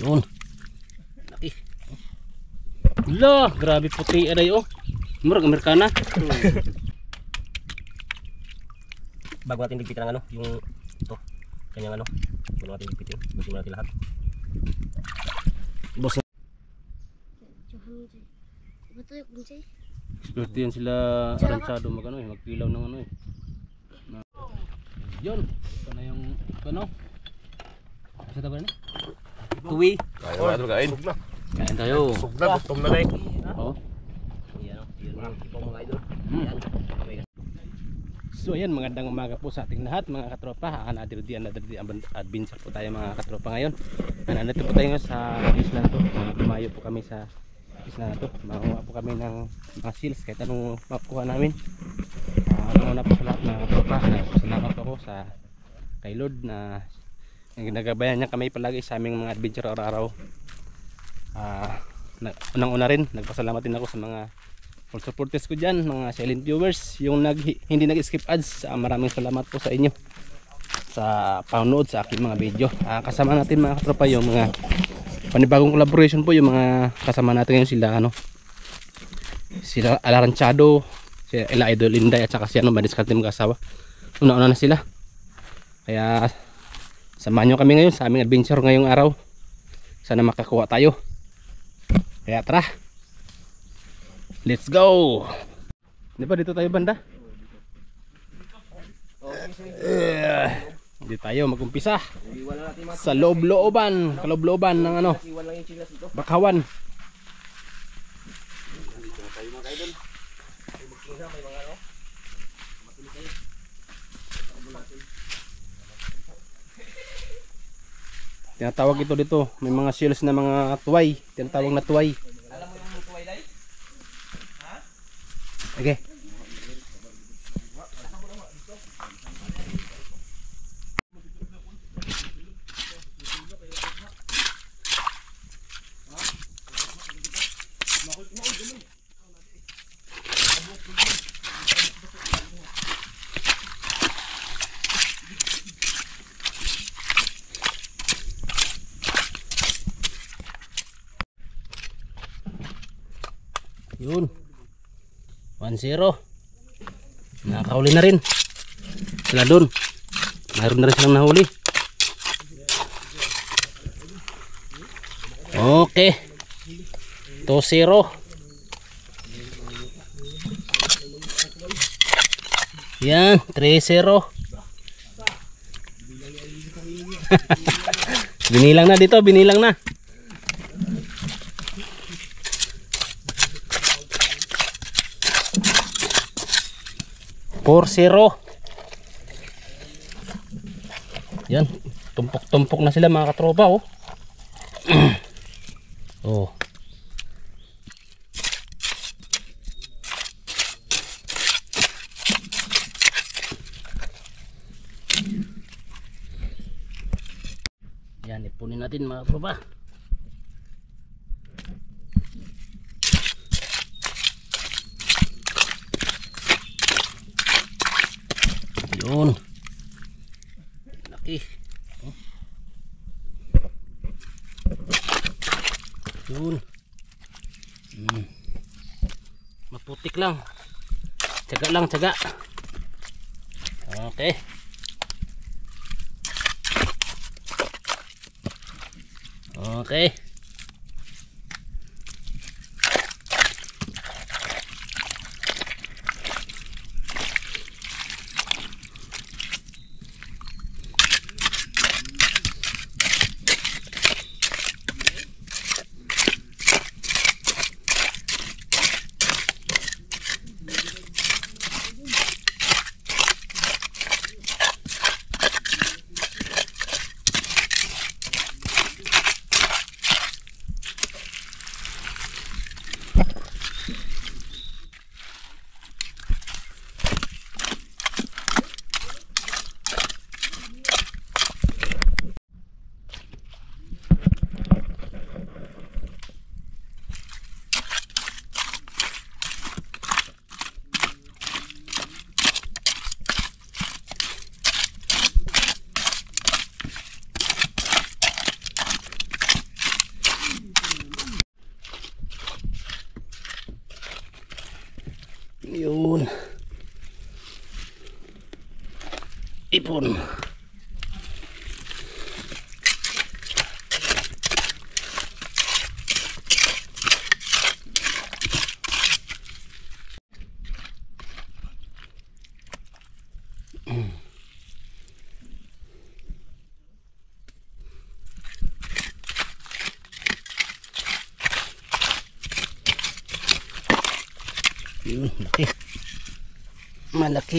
Yun. Laki. Lah, grabe puti aday oh. Murag Amerikana. Bago natin ligpitin ang ano, yung ito, kanyang ano, bago natin ligpitin, busin natin lahat. Boss. Swerte yan sila aransyado magano eh, magpilaw ng ano eh. Yun. Ito na yung ano. Sa tabi na. Tuwi. Kaya na ito kain. Kain tayo. Sugna, gutom na rin. Oo. Yan o, yun ang ipong mga idol. Yan. So ayan, magandang umaga po sa ating lahat mga katropa. Another day adventure po tayo mga katropa ngayon. Nandito po tayo sa isla na to. Dumayo po kami sa isla na to. Makuha po kami ng mga seals kahit anong makuha namin. Una po sa lahat mga katropa, salamat po ako sa kay Lord na nagabayan niya kami palagi sa aming mga adventure araw-araw. Unang-una rin, nagpasalamat din ako sa mga full supporters ko dyan, mga silent viewers, yung hindi nag-skip ads. Maraming salamat po sa inyo sa panonood sa aking mga video. Kasama natin mga katropa yung mga panibagong collaboration po, yung mga kasama natin ngayon sila sila Alaranchado, si Ela Idol Inday at saka si Madiskarte mag-asawa. Una-una na sila, kaya samahan nyo kami ngayon sa aming adventure ngayong araw. Sana makakuha tayo, kaya tara, let's go. Di ba dito tayo banda? Hindi tayo mag-umpisa sa loob-looban, kaloob-looban ng ano, Bakawan. Tinatawag ito dito, may mga seals na mga tuway, tinatawag na tuway. Alam mo yung tuway day? Ha? Okay. Yun, 1-0. Nakahuli na rin sila dun. Mayroon na rin silang nahuli. Okay, 2-0. Yan, 3-0. Binilang na dito, binilang na. 4-0. Yan, tumpok-tumpok na sila mga katropa oh. Oh. Yan, ipunin natin mga katropa. Yun, laki. Yun, maputik lang, tiyaga lang, tiyaga. Okay. Okay. Yun. Ipon. Yun, laki.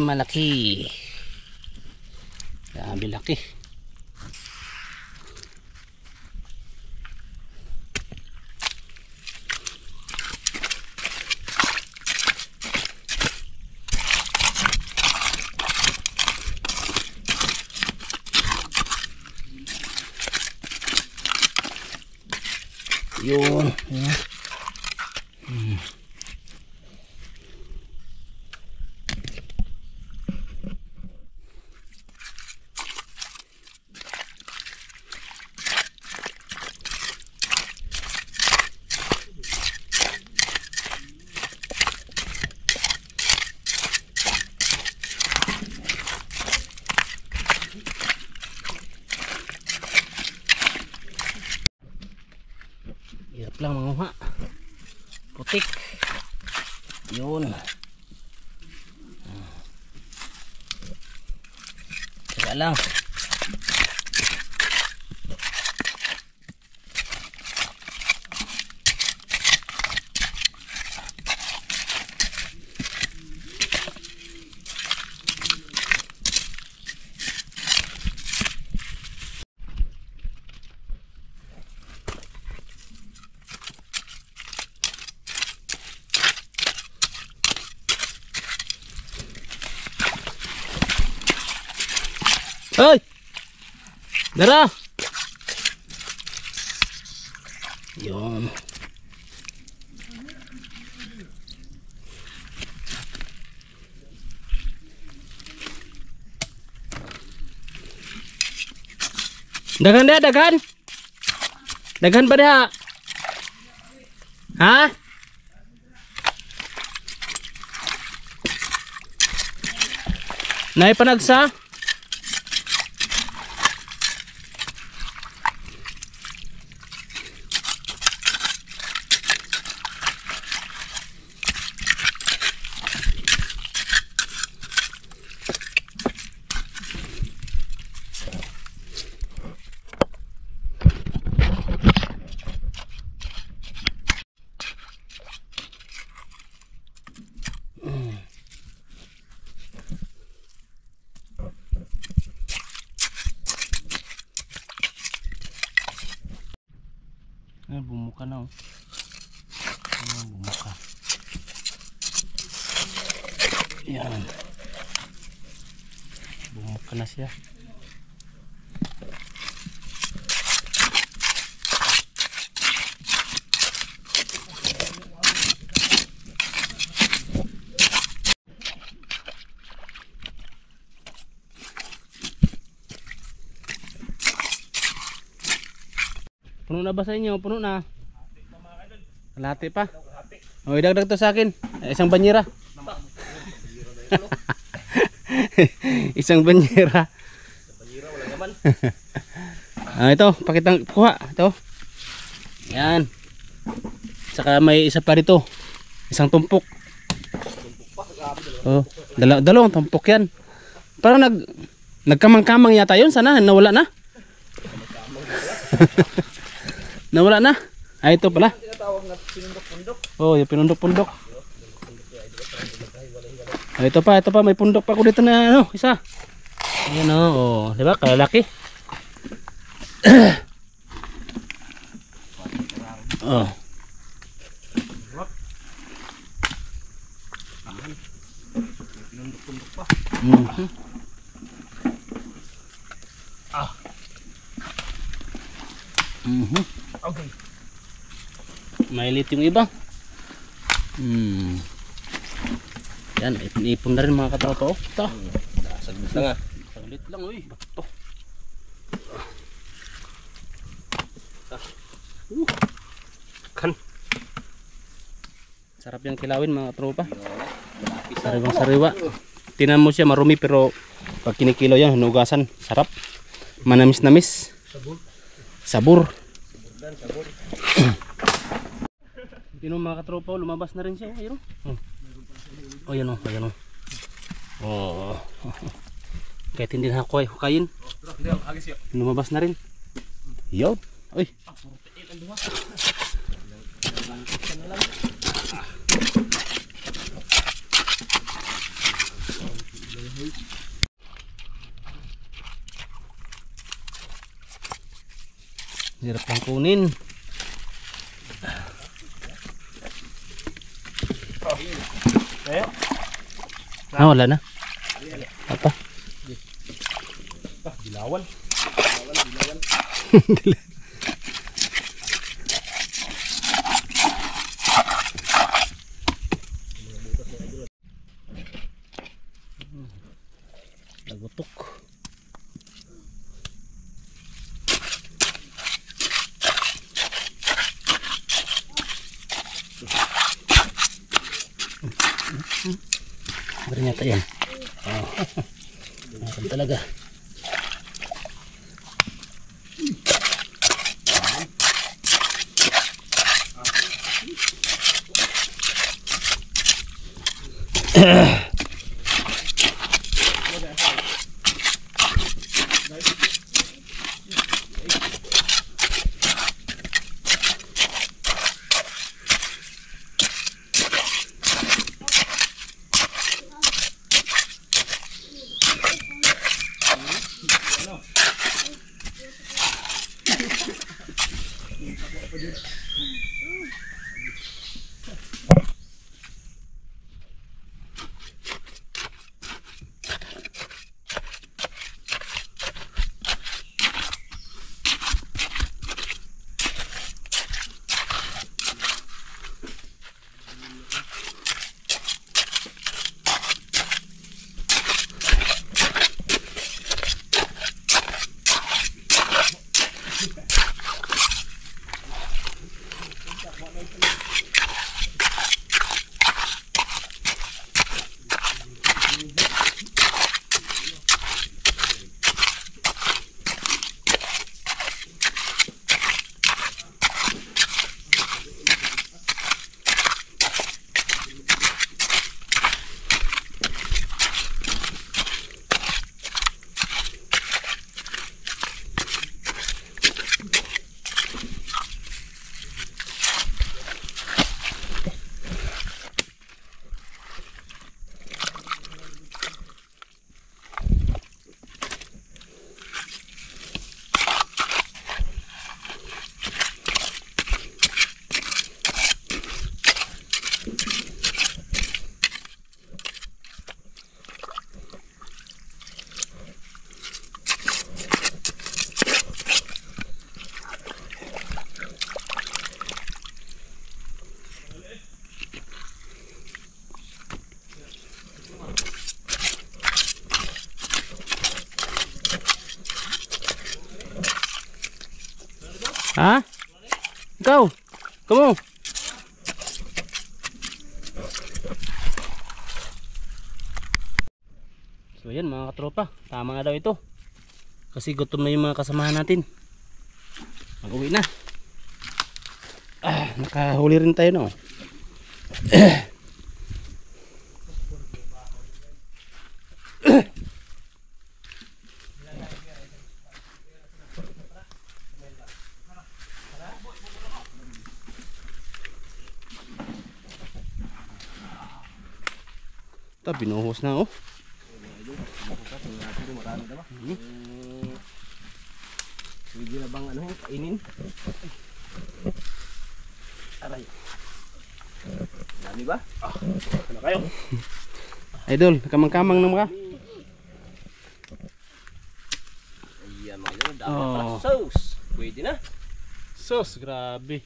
Malaki. Grabe laki. Yun. Hirap lang manguha. Putik. Yun. Teka lang. Hoy! Dara! Yun. Dagan dia, dagan. Dagan ba dia? Ha? Nay panagsa? Ay, bumuka na oh. Bumuka. Yan. Bumuka na siya. Puno na ba sa inyo? Puno na. Kalahati pa. O, idagdag to sa akin. Isang banyera. Isang banyera. Banyera wala naman. Ito, pakitang kuha. Ito. Yan. Saka may isa pa rito. Isang tumpok. Oh, dalawang tumpok yan. Parang nagkamang-kamang yata yun. Sana nawala na. Nawala na. Ay, ito pala. Oh, yung pinundok-pundok. Ay, ito pa, may pundok pa ako dito na ano, isa. Ayan oh, di ba? Kalalaki. Oh. Pinundok-pundok pa. Okay. Mailit yung iba. Yan, ipon na rin mga katropa. Oh, ito. Saglit lang ah. Saglit lang, uy. Bato. Kan. Sarap yung kilawin mga katropa. Sariwang sariwa. Tinan mo siya marumi pero pag kinikilo yan, hinugasan. Sarap. Manamis-namis. Sabor. Tinan mga katropa, lumabas na rin siya. Ayun. Oh, yan o. Ayan o. Oh. Kahit hindi na ako hukayin. Lumabas na rin. Yun. Uy. Hirap lang kunin. Wala na. Apa? Dilawan. Nagutok. Ternyata yan. Oh. Makan talaga. Ha? Ikaw? Kamu? So yan mga katropa, tama nga daw ito. Kasi gutom na yung mga kasamahan natin. Mag-uwi na. Nakahuli rin tayo no. Binuhos na oh. Pwede na bang ano, kainin? Aray. Dami ba? Ano kayo? Idol, kamang-kamang na mga. Ayan mga idol, dami pala sauce. Pwede na. Sus, grabe.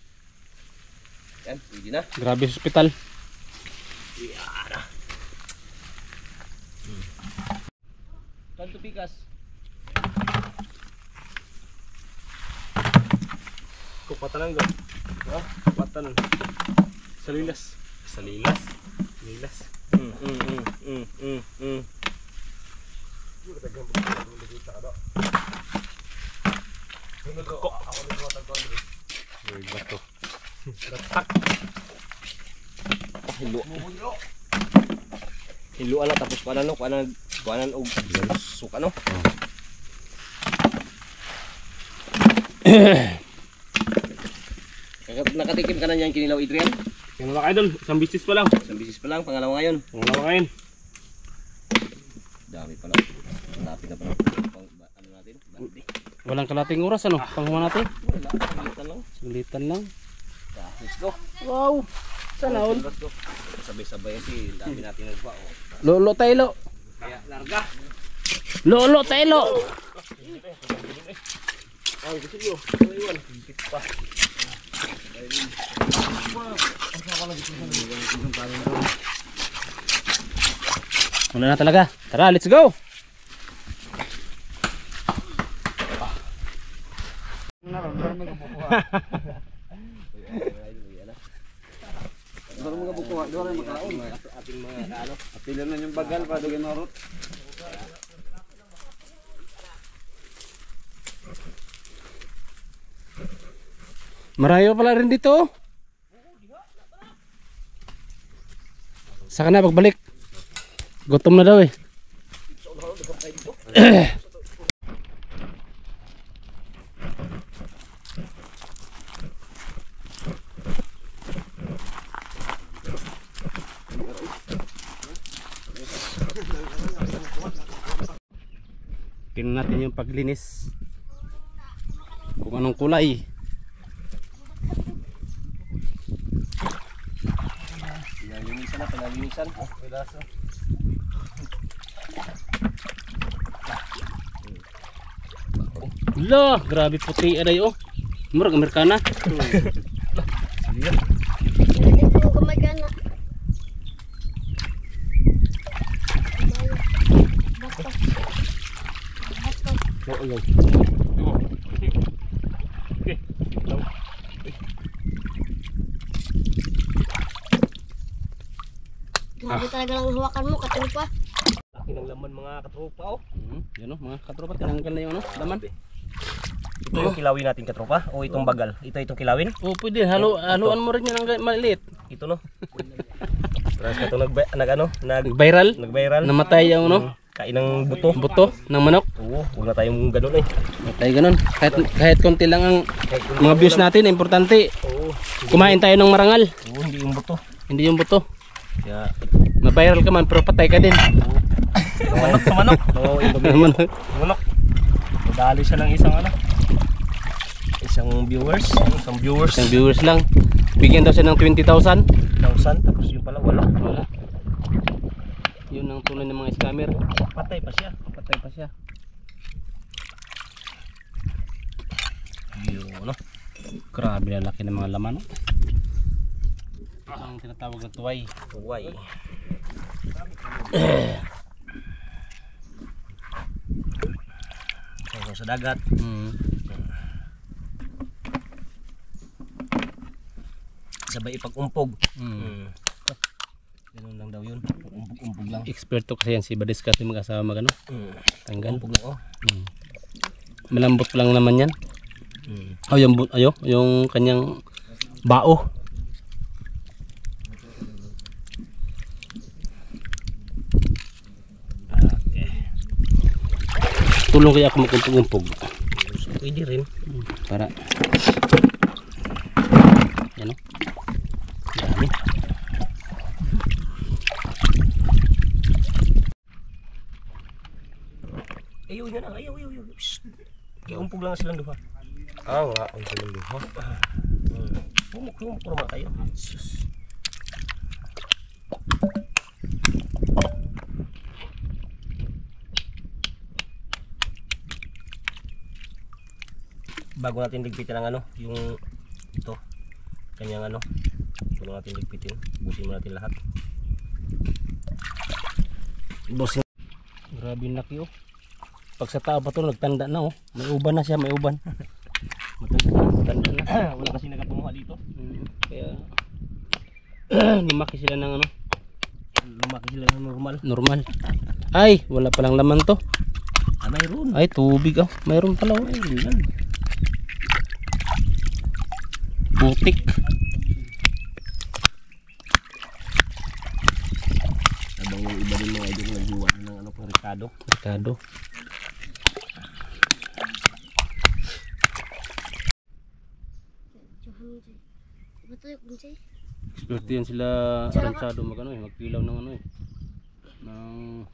Yan, pwede na. Grabe sa hospital. Yan na. Kanto pikas. Kupatan lang Kupatan. Salilas. Salilas. Salilas. Hilo ala tapos kuanan og suka no. Nakatikim ka na niyan kinilaw Adrian? Yung mga idol, isang business pa lang. Isang bisis pa lang, pangalawa ngayon. Pangalawa ngayon. Dami pala. Malapit na pala. Ano natin? Bandi. Walang kalating oras ano? Panghuman natin. Wala, palitan lang. Sulitan lang. Let's go. Wow. Sana all. Let's go. Sabay-sabay kasi dami natin nagpa. Lolo tayo. Kaya larga. Lolo tayo. Ay, gusto nyo. Iwan. Higit pa. Wala na talaga. Tara, let's go. Doon mga bukuha, doon mga kaon. Ating mga ano. Pilan na yung bagal pa, doon marot. Marayo pala rin dito. Saka na pagbalik. Gutom na daw eh. Tingnan natin yung paglinis. Kung anong kulay. Linisan na, pinalinisan. Lah, grabe puti aday oh. Murag Amerikana. Oh, ayun. Okay. Grabe talaga lang hawakan mo, katrupa. Laki ng laman mga katropa oh. Yan oh, mga katropa, tinanggal na yung ano, laman. Ito yung kilawin natin katropa o itong bagal. Itong kilawin. Oh, pwede haluan mo rin yan ng maliit. Ito no. Tapos itong Nag-viral, nag-viral. namatay yung ano, Kain ng buto. buto ng manok. Oo, huwag na tayong ganun eh. Namatay ganun. Kahit konti lang ang mga views natin, importante. Oo, Kumain tayo ng marangal, oo, hindi yung buto. hindi yung buto. Kaya, Ma-viral ka man pero patay ka din. manok sa manok. Oo, Manok. manok. Madali siya ng isang viewers. Isang viewers. Isang viewers lang. Bigyan daw siya ng 20,000. 1,000 tapos yung pala wala. Wala. Yun ang tunay ng mga scammer. Patay pa siya. Patay pa siya. Yun no. Grabe ang laki ng mga laman. No? Ang tinatawag na tuway. Huway. So, sa dagat. Sabay ipag-umpog. Ganun lang daw yun. Umpog lang. Eksperto kasi yan si Badiska yung mag-asawa magano. Tanggal. Umpog lang oh. Malambot lang naman yan. Oh, yung kanyang bao. Okay. Tulong kaya ako mag-umpog-umpog. Pwede rin. Para yan o. Dami. Ayaw niya lang. Ayaw. Iumpog lang silang duha. Wala ang silang duha. Humok naman kayo. Sus. Bago natin ligpitin ang yung ito, kanyang bago natin ligpitin, busin mo natin lahat. Boss. Grabe yung laki oh. Pag sa tao pa to nagtanda na oh. May uban na siya, may uban. Matanda na. Wala kasi nagatuha dito. Kaya lumaki sila ng Tama kasi lang normal. Normal. Ay, wala palang laman to. Ah, mayroon. Ay, tubig oh. Mayroon pala oh. Mayroon yan. Putik. Habang yung iba din mga idol naghiwa ng ano pang Ricardo. Ricardo. Betul ya kunci. Experte yan sila aransado mag ano eh, magpilaw ng ano eh. Ng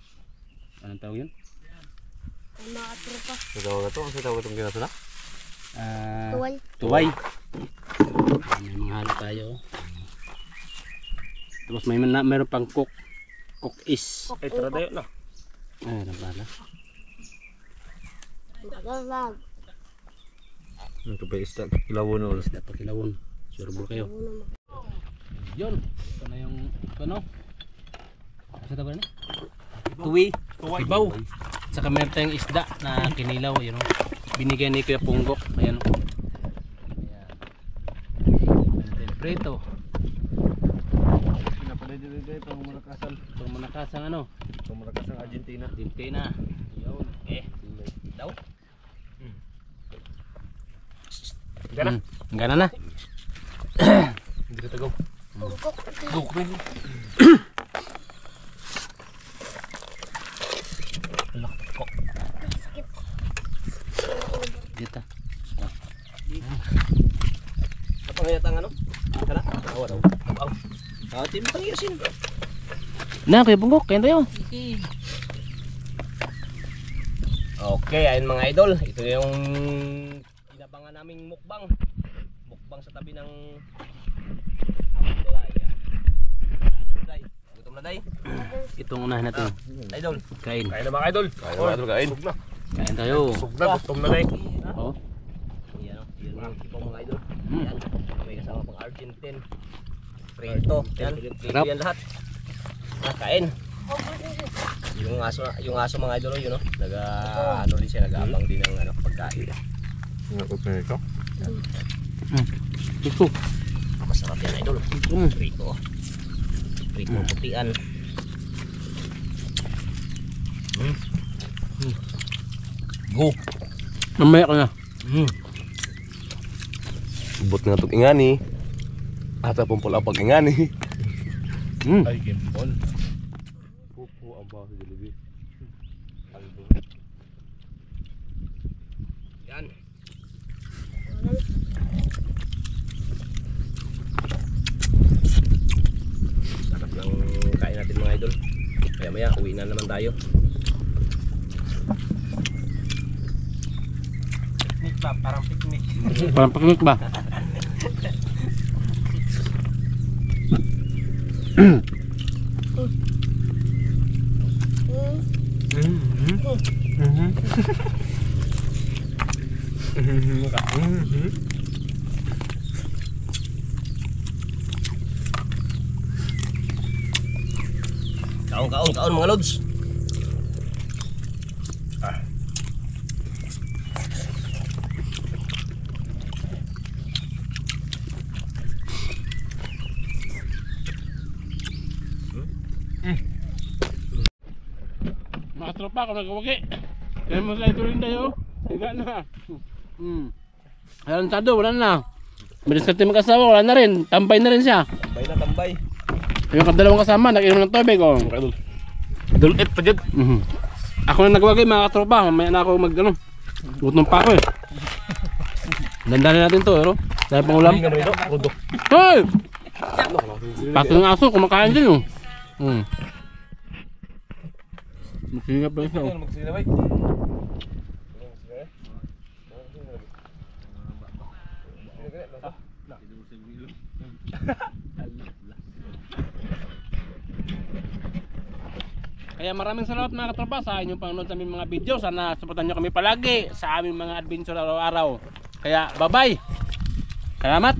anong tawag yun? Sama trupa. Sa tawag ito, ang sa tawag itong ginasala? Tuwal. Tuway. May mga halo tayo. Tapos mayroon pang cook. Cook is. Ay, tara tayo na. Ay, nabala. Galang. Ito pa isda, kilawon na ulit. Isda pa kilawon. Sure ball kayo. Yun. Ito na yung ano. Ano tawag na? Tuwi. Ibaw. Saka meron tayong isda na kinilaw. Yun, binigay ni Kuya Punggok. Ayan. Ayan. Meron tayong prito. Pinapadede itong Marakasan. Itong manakasang ano. Itong Marakasan Argentina. Dintina. Yun. Daw. Gana. Gana na. Hindi ka tagaw. Bungkok. Sakit. Dito. Napangayat ang ano? Kana? Awa daw. Aw. Tim pangiyasin. Na, Kuya Punggok. Kain tayo. Okay, ayun mga idol. Ito yung inabangan naming mukbang. Mukbang sa tabi ng Amalaya. Day, gutom na day. Itong unahin natin. Idol. Kain. Kain na mga idol. Kain na idol, kain. Sug na. Kain tayo. Sug na, gutom na tayo. Oh. Yan, yan ang tipong mga idol. Mm. Yan, may kasama pang Argentine. Prito. Yan, prito Sarap. yan lahat. Kain. Yung aso mga idol, yun, no? Ano rin siya, nag-aabang din ng ano, pagkain. Nakot na ito. Ito. Masarap yan idol. Prito. Prito putian. Go. Mamaya ka na. Ubot nga itong ingani. Ata pong pula pag ingani. Ay, gimpon. Pupo ang baho sa Jollibee. Yan. Sarap ng kain natin mga idol. Maya maya uwi na naman tayo. Picnic ba? Parang picnic. Parang pagkik ba? Kaon mga lods. Mga tropa ako nagawagi. Kaya mo sa ito rin tayo. Higa na. Aransado, wala na. Bilis ka tayo mag-asawa, wala na rin. Tambay na rin siya. Tambay na tambay. Yung dalawang kasama, nag-inom ng tubig. Oh. Dulit pa dyan. Ako na nagawagi mga katropa. Mamaya na ako mag-ano. Gutom pa ako eh. Dandanin natin to. Pero, dahil pang ulam. Hindi naman ito. Rudo. Hoy! Pato ng aso, kumakain din oh. Makinga pa isa oh. Magsinaway. Kaya maraming salamat mga katropa sa inyong panonood sa aming mga video. Sana supportan nyo kami palagi sa aming mga adventure araw-araw. Kaya bye bye. Salamat.